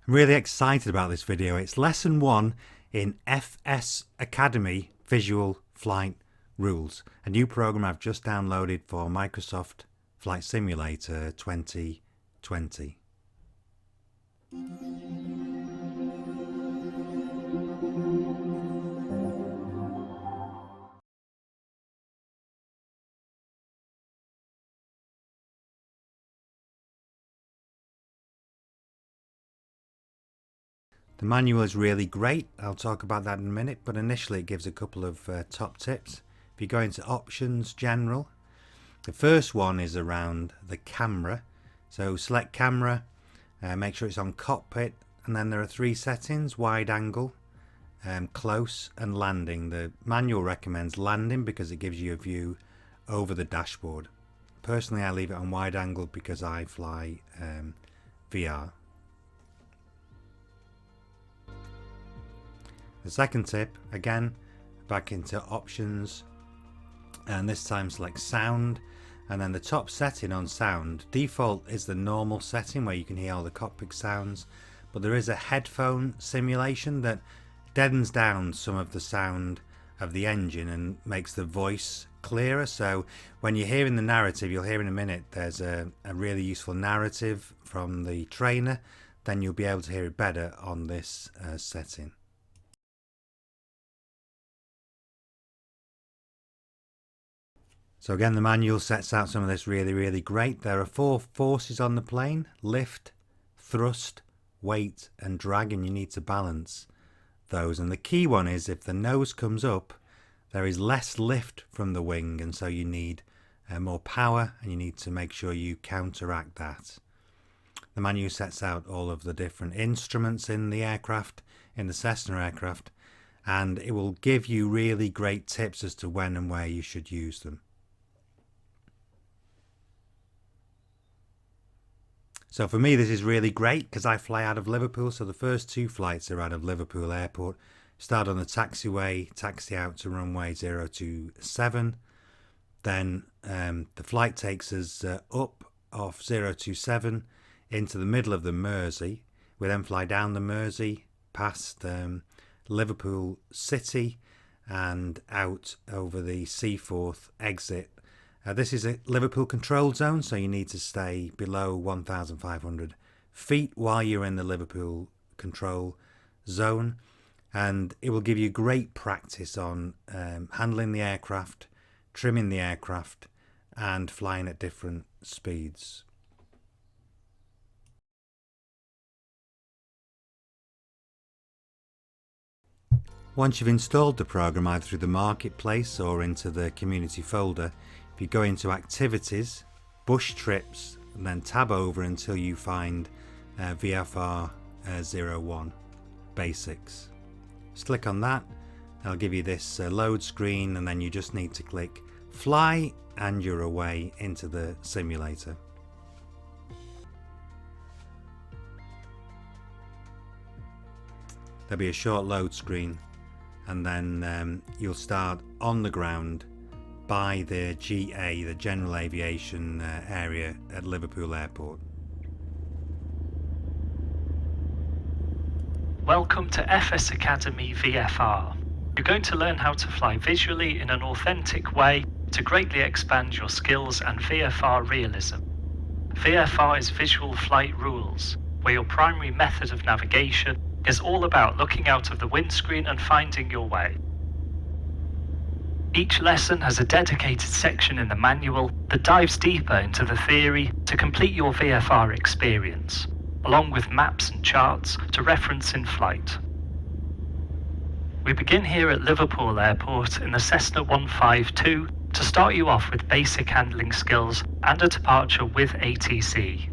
I'm really excited about this video. It's lesson 1 in FS Academy Visual Flight Rules, a new program I've just downloaded for Microsoft Flight Simulator 2020. The manual is really great. I'll talk about that in a minute, but initially it gives a couple of top tips. If you go into Options, General, the first one is around the camera. So select Camera, make sure it's on Cockpit, and then there are 3 settings: Wide Angle, Close, and Landing. The manual recommends Landing because it gives you a view over the dashboard. Personally, I leave it on Wide Angle because I fly VR. The second tip, again, back into Options, and this time select Sound, and then the top setting on sound, default is the normal setting where you can hear all the cockpit sounds, but there is a headphone simulation that deadens down some of the sound of the engine and makes the voice clearer. So when you're hearing the narrative, you'll hear in a minute, there's a really useful narrative from the trainer, then you'll be able to hear it better on this setting. So again, the manual sets out some of this really great. There are 4 forces on the plane: lift, thrust, weight and drag, and you need to balance those. And the key one is if the nose comes up, there is less lift from the wing, and so you need more power, and you need to make sure you counteract that. The manual sets out all of the different instruments in the aircraft, in the Cessna aircraft, and it will give you really great tips as to when and where you should use them. So for me, this is really great because I fly out of Liverpool. So the first 2 flights are out of Liverpool Airport. Start on the taxiway, taxi out to runway 027. Then the flight takes us up off 027 into the middle of the Mersey. We then fly down the Mersey past Liverpool City and out over the Seaforth exit. This is a Liverpool controlled zone, so you need to stay below 1,500 feet while you're in the Liverpool control zone, and it will give you great practice on handling the aircraft, trimming the aircraft, and flying at different speeds. Once you've installed the program either through the marketplace or into the community folder, if you go into Activities, Bush Trips, and then tab over until you find VFR 01 Basics. Just click on that. I'll give you this load screen, and then you just need to click Fly and you're away into the simulator. There'll be a short load screen, and then you'll start on the ground by the GA, the General Aviation area at Liverpool Airport. Welcome to FS Academy VFR. You're going to learn how to fly visually in an authentic way to greatly expand your skills and VFR realism. VFR is Visual Flight Rules, where your primary method of navigation is all about looking out of the windscreen and finding your way. Each lesson has a dedicated section in the manual that dives deeper into the theory to complete your VFR experience, along with maps and charts to reference in flight. We begin here at Liverpool Airport in the Cessna 152 to start you off with basic handling skills and a departure with ATC.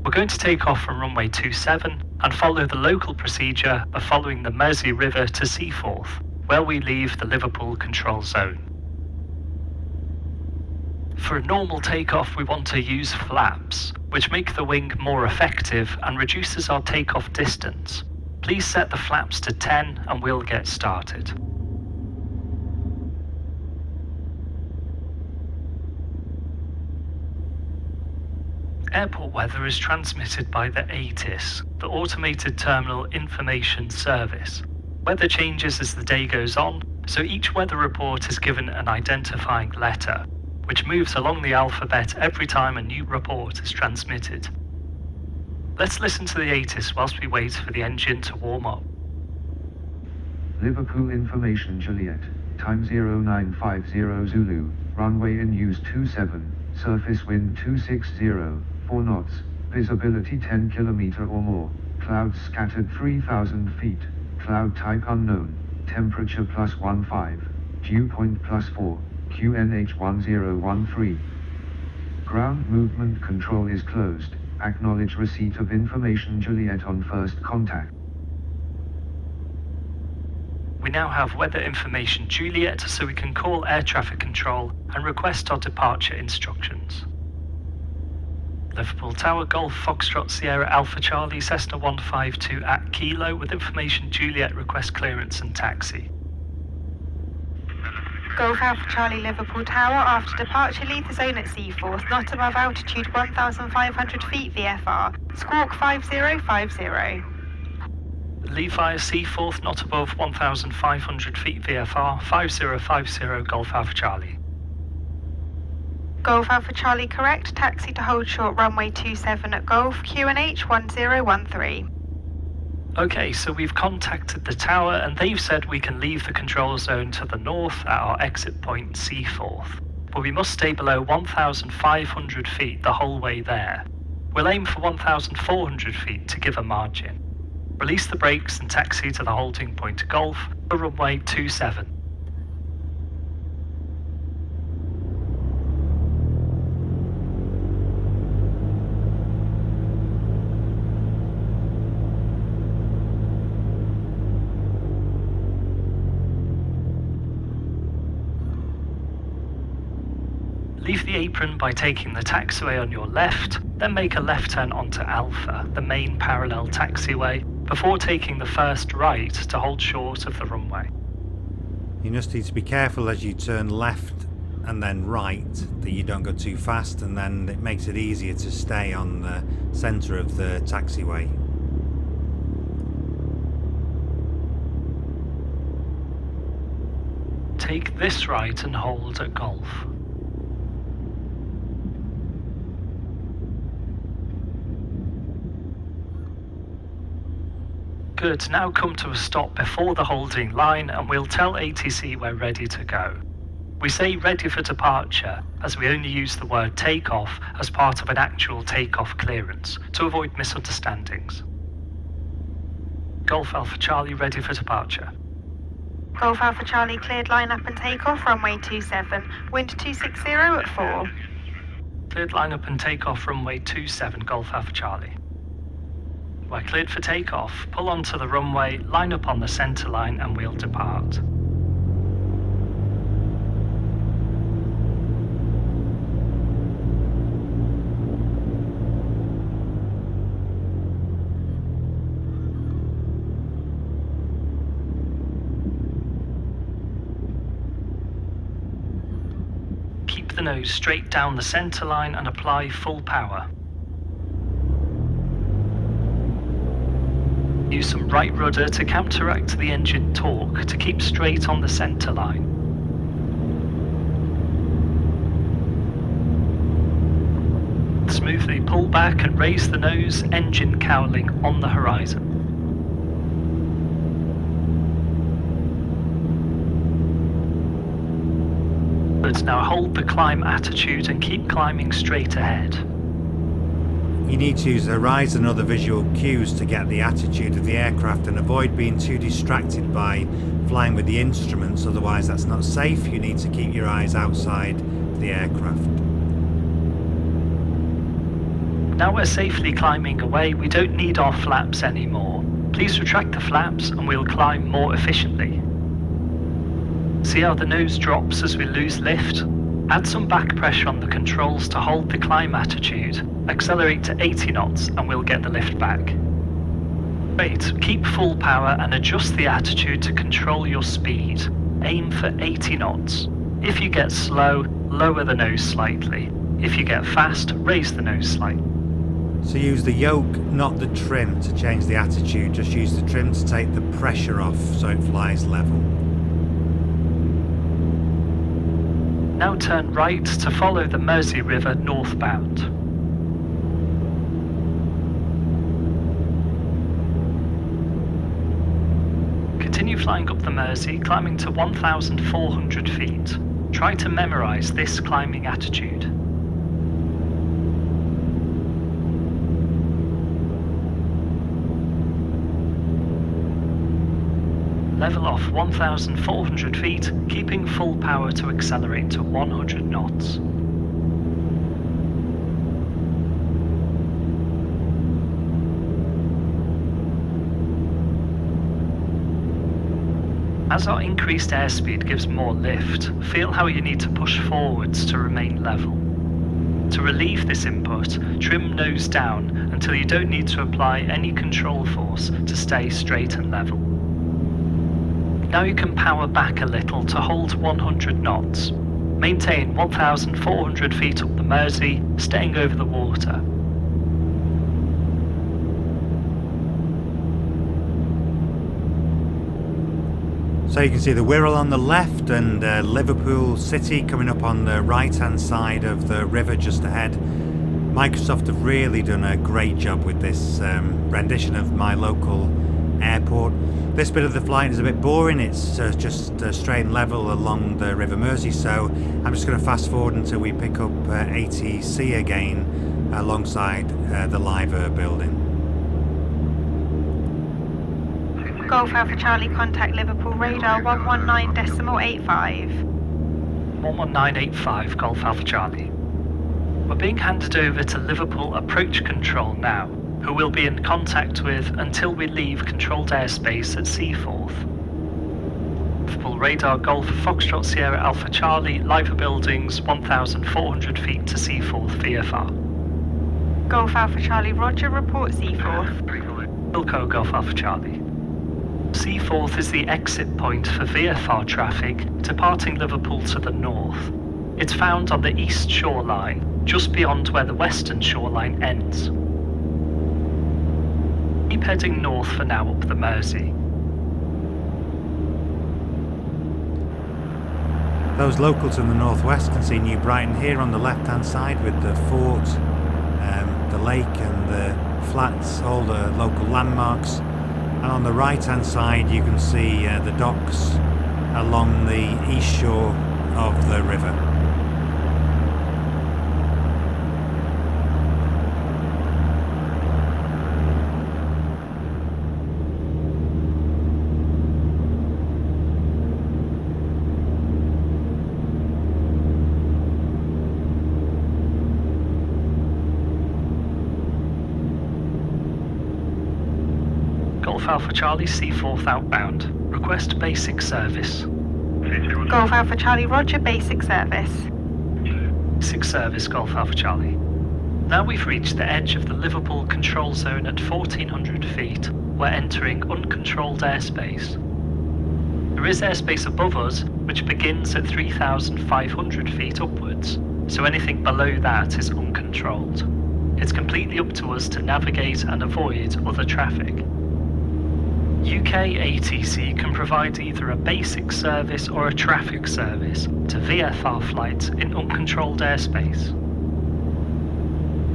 We're going to take off from runway 27 and follow the local procedure of following the Mersey River to Seaforth, where we leave the Liverpool control zone. For a normal takeoff, we want to use flaps, which make the wing more effective and reduces our takeoff distance. Please set the flaps to 10 and we'll get started. Airport weather is transmitted by the ATIS, the Automated Terminal Information Service. Weather changes as the day goes on, so each weather report is given an identifying letter, which moves along the alphabet every time a new report is transmitted. Let's listen to the ATIS whilst we wait for the engine to warm up. Liverpool Information Juliet, time 0950 Zulu, runway in use 27, surface wind 260, 4 knots, visibility 10 km or more, clouds scattered 3,000 feet, cloud type unknown, temperature +15, dew point +4, QNH 1013. Ground movement control is closed, acknowledge receipt of information Juliet on first contact. We now have weather information Juliet, so we can call air traffic control and request our departure instructions. Liverpool Tower, Golf Foxtrot Sierra Alpha Charlie Cessna 152 at Kilo with information Juliet, request clearance and taxi. Golf Alpha Charlie Liverpool Tower, after departure leave the zone at Seaforth, not above altitude 1,500 feet VFR, squawk 5050. Leave via Seaforth, not above 1,500 feet VFR, 5050 Golf Alpha Charlie. Golf Alpha Charlie correct, taxi to hold short runway 27 at Golf, QNH 1013. Okay, so we've contacted the tower and they've said we can leave the control zone to the north at our exit point Seaforth, but we must stay below 1,500 feet the whole way there. We'll aim for 1,400 feet to give a margin. Release the brakes and taxi to the holding point Golf for runway 27. Leave the apron by taking the taxiway on your left, then make a left turn onto Alpha, the main parallel taxiway, before taking the first right to hold short of the runway. You just need to be careful as you turn left and then right that you don't go too fast, and then it makes it easier to stay on the centre of the taxiway. Take this right and hold at Golf. Good, now come to a stop before the holding line and we'll tell ATC we're ready to go. We say ready for departure as we only use the word takeoff as part of an actual takeoff clearance to avoid misunderstandings. Golf Alpha Charlie ready for departure. Golf Alpha Charlie cleared line up and takeoff, runway 27, wind 260 at 4. Cleared line up and takeoff, runway 27, Golf Alpha Charlie. We're cleared for takeoff. Pull onto the runway, line up on the centre line and we'll depart. Keep the nose straight down the centre line and apply full power. Use some right rudder to counteract the engine torque to keep straight on the centre line. Smoothly pull back and raise the nose, engine cowling on the horizon. But now hold the climb attitude and keep climbing straight ahead. You need to use the horizon and other visual cues to get the attitude of the aircraft and avoid being too distracted by flying with the instruments, otherwise that's not safe. You need to keep your eyes outside the aircraft. Now we're safely climbing away, we don't need our flaps anymore. Please retract the flaps and we'll climb more efficiently. See how the nose drops as we lose lift? Add some back pressure on the controls to hold the climb attitude. Accelerate to 80 knots and we'll get the lift back. Great, keep full power and adjust the attitude to control your speed. Aim for 80 knots. If you get slow, lower the nose slightly. If you get fast, raise the nose slightly. So use the yoke, not the trim, to change the attitude. Just use the trim to take the pressure off so it flies level. Now turn right to follow the Mersey River northbound. Continue flying up the Mersey, climbing to 1,400 feet. Try to memorise this climbing attitude. Level off 1,400 feet, keeping full power to accelerate to 100 knots. As our increased airspeed gives more lift, feel how you need to push forwards to remain level. To relieve this input, trim nose down until you don't need to apply any control force to stay straight and level. Now you can power back a little to hold 100 knots. Maintain 1,400 feet up the Mersey, staying over the water. So you can see the Wirral on the left and Liverpool City coming up on the right hand side of the river just ahead. Microsoft have really done a great job with this rendition of my local airport. This bit of the flight is a bit boring, it's just straight and level along the River Mersey, so I'm just going to fast forward until we pick up ATC again alongside the Liver building. Golf Alpha Charlie, contact Liverpool radar 119.85. 11985 Golf Alpha Charlie. We're being handed over to Liverpool Approach Control now, who we'll be in contact with until we leave controlled airspace at Seaforth. Liverpool radar Golf Foxtrot Sierra Alpha Charlie, Liver buildings 1,400 feet to Seaforth VFR. Golf Alpha Charlie, roger, report Seaforth. Wilco Golf Alpha Charlie. Seaforth is the exit point for VFR traffic departing Liverpool to the north. It's found on the east shoreline, just beyond where the western shoreline ends. Keep heading north for now up the Mersey. Those locals in the northwest can see New Brighton here on the left hand side with the fort, the lake and the flats, all the local landmarks. And on the right hand side you can see the docks along the east shore of the river. Golf Alpha Charlie, Seaforth outbound. Request basic service. Golf Alpha Charlie, roger, basic service. Basic service, Golf Alpha Charlie. Now we've reached the edge of the Liverpool control zone at 1,400 feet. We're entering uncontrolled airspace. There is airspace above us, which begins at 3,500 feet upwards, so anything below that is uncontrolled. It's completely up to us to navigate and avoid other traffic. UK ATC can provide either a basic service or a traffic service to VFR flights in uncontrolled airspace.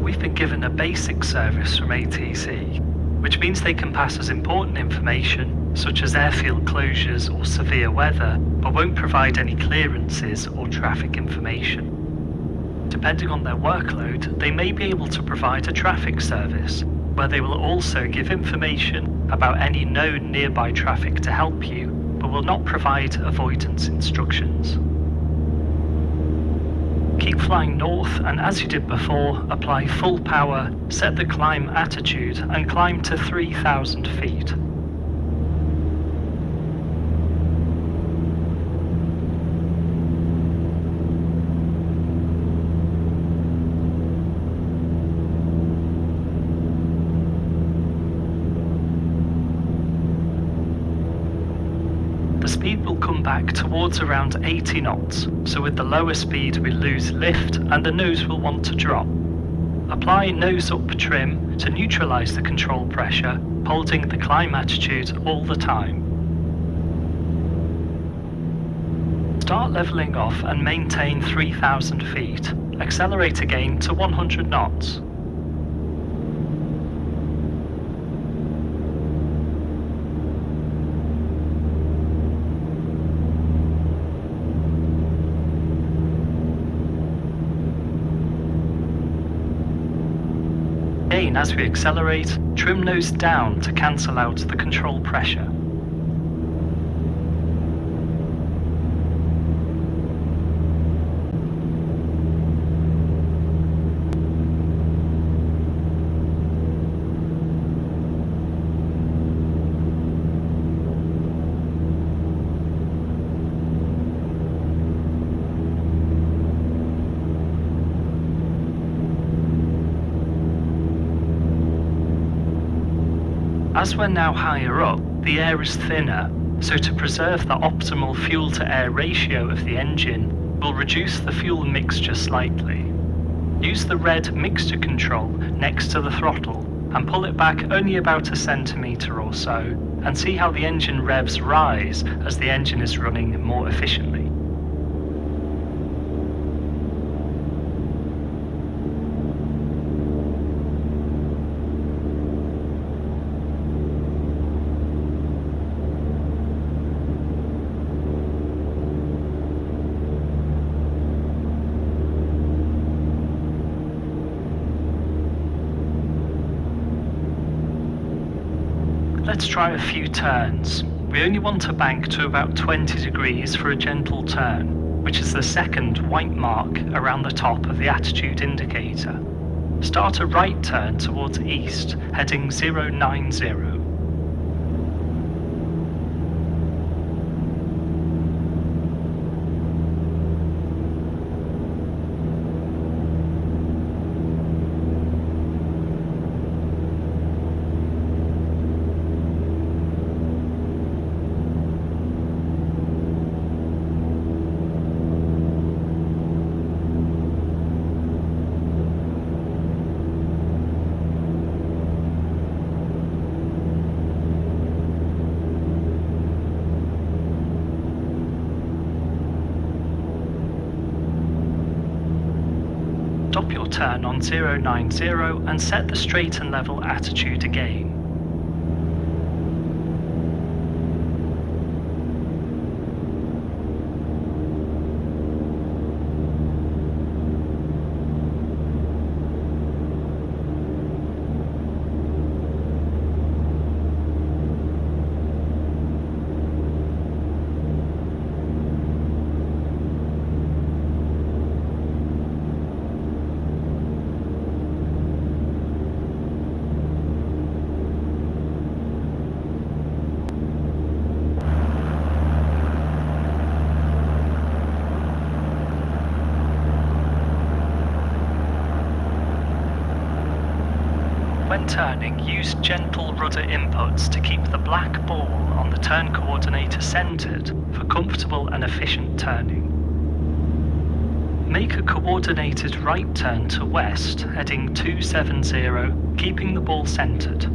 We've been given a basic service from ATC, which means they can pass us important information such as airfield closures or severe weather, but won't provide any clearances or traffic information. Depending on their workload, they may be able to provide a traffic service, where they will also give information about any known nearby traffic to help you, but will not provide avoidance instructions. Keep flying north, and as you did before, apply full power, set the climb attitude, and climb to 3,000 feet. The speed will come back towards around 80 knots, so with the lower speed we lose lift and the nose will want to drop. Apply nose up trim to neutralise the control pressure, holding the climb attitude all the time. Start levelling off and maintain 3,000 feet. Accelerate again to 100 knots. Again, as we accelerate, trim nose down to cancel out the control pressure. As we're now higher up, the air is thinner, so to preserve the optimal fuel-to-air ratio of the engine, we'll reduce the fuel mixture slightly. Use the red mixture control next to the throttle and pull it back only about a centimetre or so, and see how the engine revs rise as the engine is running more efficiently. Let's try a few turns. We only want to bank to about 20 degrees for a gentle turn, which is the second white mark around the top of the attitude indicator. Start a right turn towards east, heading 090. Stop your turn on 090 and set the straight and level attitude again. When turning, use gentle rudder inputs to keep the black ball on the turn coordinator centered for comfortable and efficient turning. Make a coordinated right turn to west, heading 270, keeping the ball centered.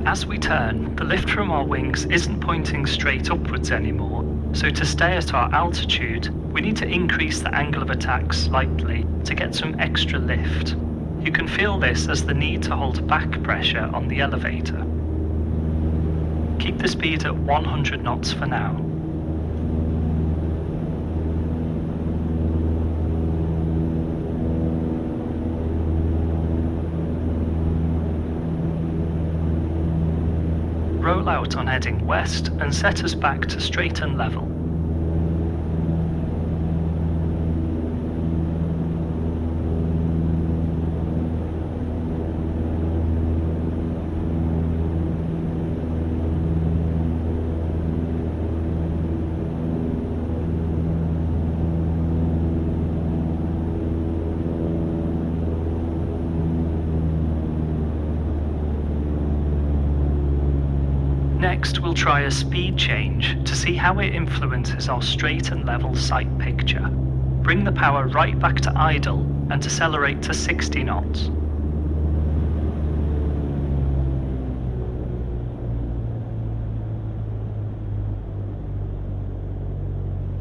As we turn, the lift from our wings isn't pointing straight upwards anymore, so to stay at our altitude, we need to increase the angle of attack slightly to get some extra lift. You can feel this as the need to hold back pressure on the elevator. Keep the speed at 100 knots for now. Roll out on heading west and set us back to straight and level. Next, we'll try a speed change to see how it influences our straight and level sight picture. Bring the power right back to idle and decelerate to 60 knots.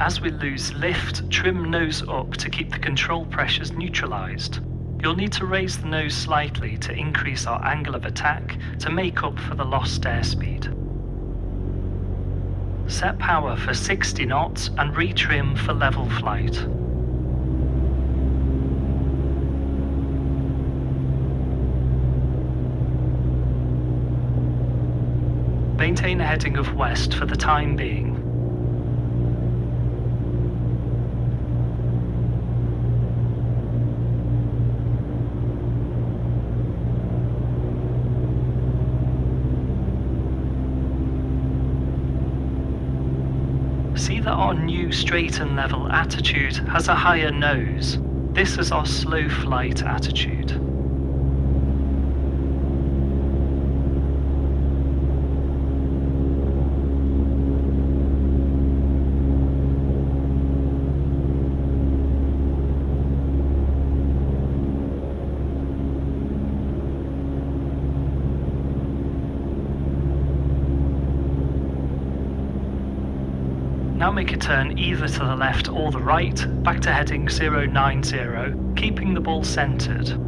As we lose lift, trim nose up to keep the control pressures neutralised. You'll need to raise the nose slightly to increase our angle of attack to make up for the lost airspeed. Set power for 60 knots and retrim for level flight. Maintain a heading of west for the time being. See that our new straight and level attitude has a higher nose. This is our slow flight attitude. Now make a turn either to the left or the right, back to heading 090, keeping the ball centred.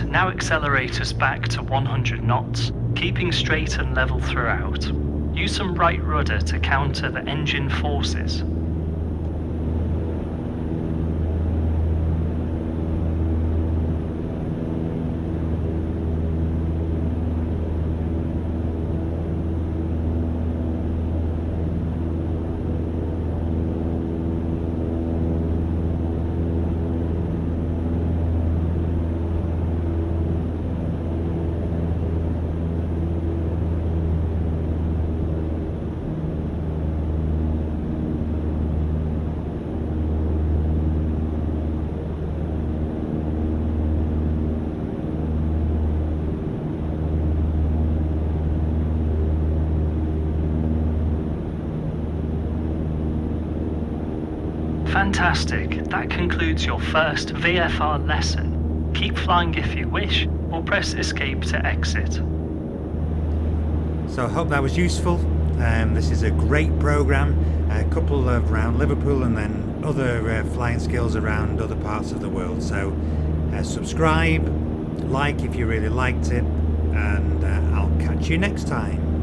Now accelerate us back to 100 knots, keeping straight and level throughout. Use some right rudder to counter the engine forces. Fantastic, that concludes your first VFR lesson. Keep flying if you wish, or press escape to exit. So I hope that was useful. This is a great program, a couple of around Liverpool and then other flying skills around other parts of the world. So subscribe, like if you really liked it, and I'll catch you next time.